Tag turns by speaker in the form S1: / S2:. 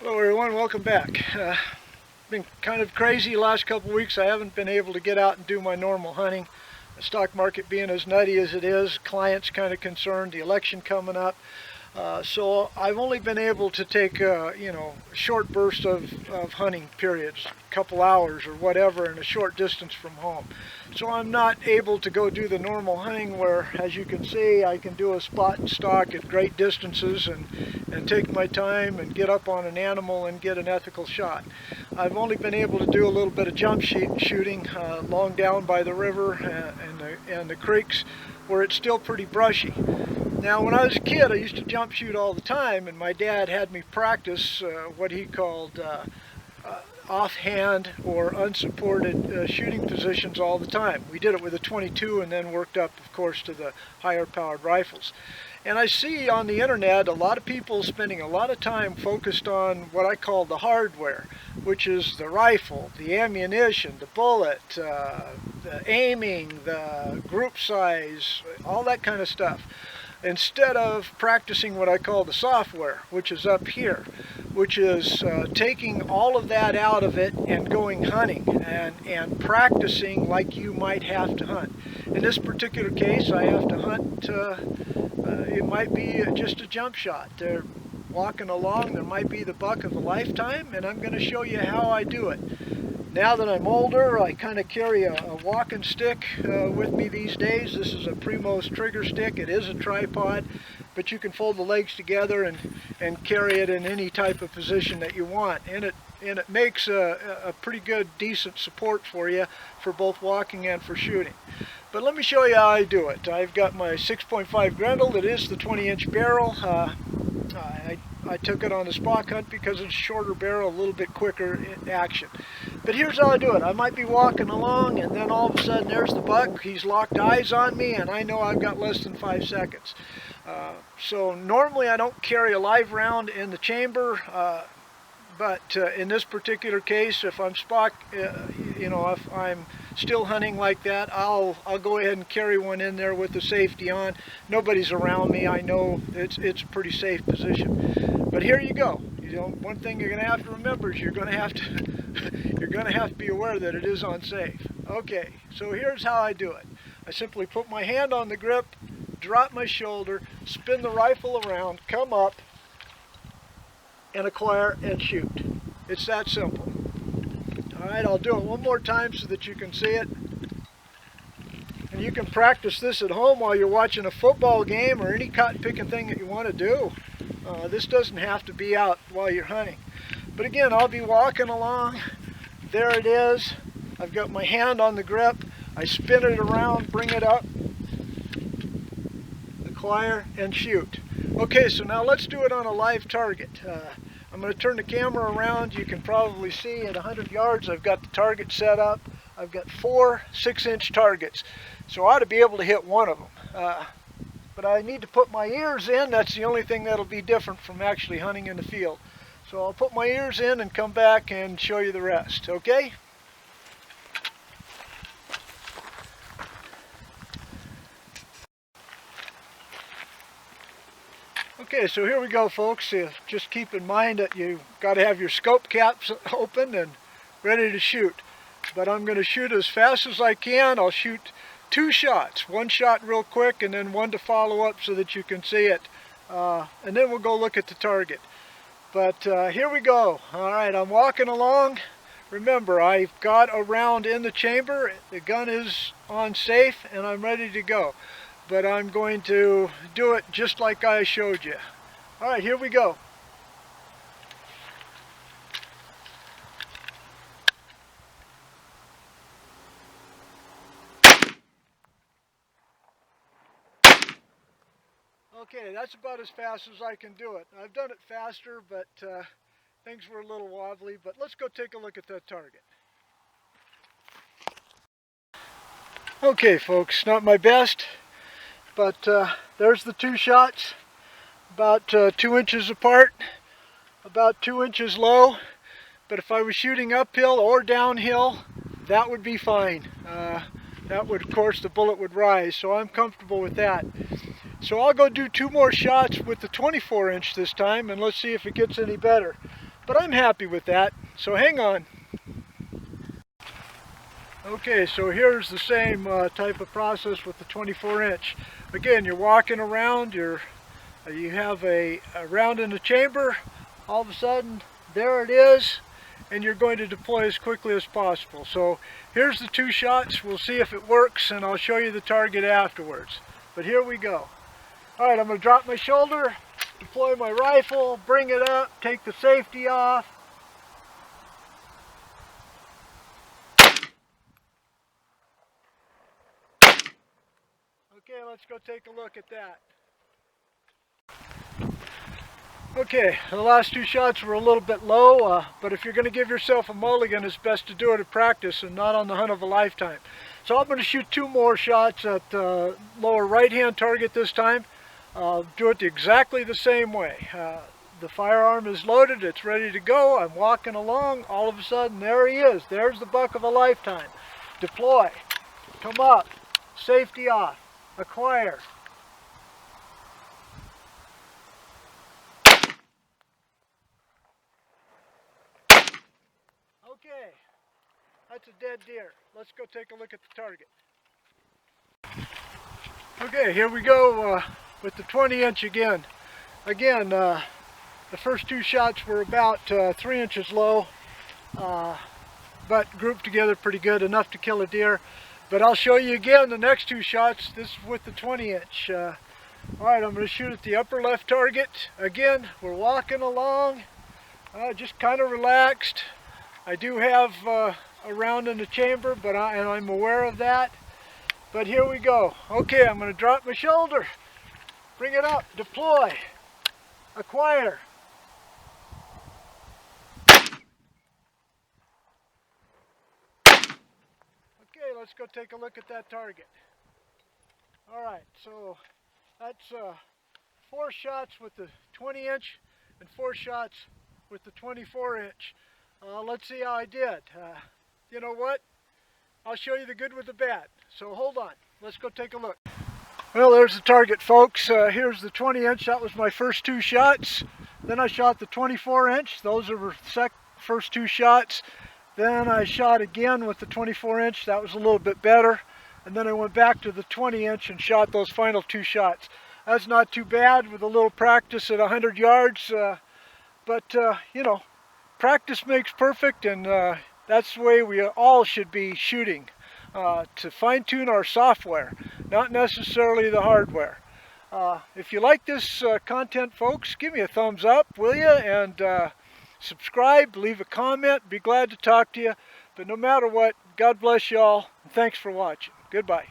S1: Hello everyone, welcome back. Been kind of crazy the last couple of weeks. I haven't been able to get out and do my normal hunting. The stock market being as nutty as it is, clients kind of concerned, the election coming up. So I've only been able to take a short burst of hunting periods, a couple hours or whatever, in a short distance from home. So I'm not able to go do the normal hunting where, as you can see, I can do a spot and stalk at great distances and take my time and get up on an animal and get an ethical shot. I've only been able to do a little bit of jump shooting long down by the river and the creeks where it's still pretty brushy. Now, when I was a kid, I used to jump shoot all the time, and my dad had me practice what he called offhand or unsupported shooting positions all the time. We did it with a .22 and then worked up, of course, to the higher powered rifles. And I see on the internet a lot of people spending a lot of time focused on what I call the hardware, which is the rifle, the ammunition, the bullet, the aiming, the group size, all that kind of stuff, instead of practicing what I call the software, which is up here, which is taking all of that out of it and going hunting and practicing like you might have to hunt. In this particular case, I have to hunt, it might be just a jump shot. They're walking along, there might be the buck of a lifetime, and I'm going to show you how I do it. Now that I'm older, I kind of carry a walking stick with me these days. This is a Primos trigger stick. It is a tripod, but you can fold the legs together and carry it in any type of position that you want. And it makes a pretty good, decent support for you for both walking and for shooting. But let me show you how I do it. I've got my 6.5 Grendel. It is the 20-inch barrel. I took it on the spock hunt because it's a shorter barrel, a little bit quicker in action. But here's how I do it. I might be walking along and then all of a sudden there's the buck. He's locked eyes on me and I know I've got less than 5 seconds. So normally I don't carry a live round in the chamber, but in this particular case, if I'm spock, if I'm still hunting like that, I'll go ahead and carry one in there with the safety on. Nobody's around me. I know it's a pretty safe position. But here you go. One thing you're going to have to remember is you're going to have to be aware that it is unsafe. Okay, so here's how I do it. I simply put my hand on the grip, drop my shoulder, spin the rifle around, come up, and acquire and shoot. It's that simple. Alright, I'll do it one more time so that you can see it. And you can practice this at home while you're watching a football game or any cotton picking thing that you want to do. This doesn't have to be out while you're hunting. But again, I'll be walking along. There it is. I've got my hand on the grip. I spin it around, bring it up, acquire, and shoot. Okay, so now let's do it on a live target. I'm going to turn the camera around. You can probably see at 100 yards I've got the target set up. I've got 4 6-inch targets, so I ought to be able to hit one of them. But I need to put my ears in. That's the only thing that'll be different from actually hunting in the field. So I'll put my ears in and come back and show you the rest, okay? Okay, so here we go, folks. Just keep in mind that you've got to have your scope caps open and ready to shoot. But I'm going to shoot as fast as I can. I'll shoot 2 shots. One shot real quick and then one to follow up so that you can see it. And then we'll go look at the target. But here we go. Alright, I'm walking along. Remember, I've got a round in the chamber. The gun is on safe and I'm ready to go. But I'm going to do it just like I showed you. Alright, here we go. Okay, that's about as fast as I can do it. I've done it faster, but things were a little wobbly. But let's go take a look at that target. Okay, folks, not my best. But there's the 2 shots, about 2 inches apart, about 2 inches low. But if I was shooting uphill or downhill, that would be fine. That would, of course, the bullet would rise, so I'm comfortable with that. So I'll go do 2 more shots with the 24-inch this time, and let's see if it gets any better. but I'm happy with that, so hang on. Okay, so here's the same type of process with the 24-inch. Again, you're walking around, you have a round in the chamber, all of a sudden, there it is, and you're going to deploy as quickly as possible. So here's the 2 shots, we'll see if it works, and I'll show you the target afterwards. But here we go. Alright, I'm going to drop my shoulder, deploy my rifle, bring it up, take the safety off. Okay, let's go take a look at that. Okay, the last 2 shots were a little bit low, but if you're going to give yourself a mulligan, it's best to do it at practice and not on the hunt of a lifetime. So I'm going to shoot 2 more shots at the lower right-hand target this time. Do it exactly the same way. The firearm is loaded, it's ready to go. I'm walking along, all of a sudden there he is. There's the buck of a lifetime. Deploy, come up, safety off, acquire. Okay, that's a dead deer. Let's go take a look at the target. Okay, here we go with the 20-inch again. Again, the first 2 shots were about 3 inches low, but grouped together pretty good, enough to kill a deer. But I'll show you again the next 2 shots. This is with the 20-inch. Alright, I'm going to shoot at the upper left target. Again, we're walking along, just kind of relaxed. I do have a round in the chamber, but I'm aware of that. But here we go. Okay, I'm going to drop my shoulder, bring it up, deploy, acquire. Okay, let's go take a look at that target. Alright, so that's 4 shots with the 20-inch and 4 shots with the 24-inch. Let's see how I did. You know what? I'll show you the good with the bad. So hold on. Let's go take a look. Well, there's the target, folks. Here's the 20-inch. That was my first 2 shots. Then I shot the 24-inch. Those are the first 2 shots. Then I shot again with the 24-inch. That was a little bit better. And then I went back to the 20-inch and shot those final 2 shots. That's not too bad with a little practice at 100 yards. But you know, practice makes perfect, and that's the way we all should be shooting, to fine-tune our software, not necessarily the hardware. If you like this content, folks, give me a thumbs up, will you? And subscribe, leave a comment, be glad to talk to you. But no matter what, God bless you all, and thanks for watching. Goodbye.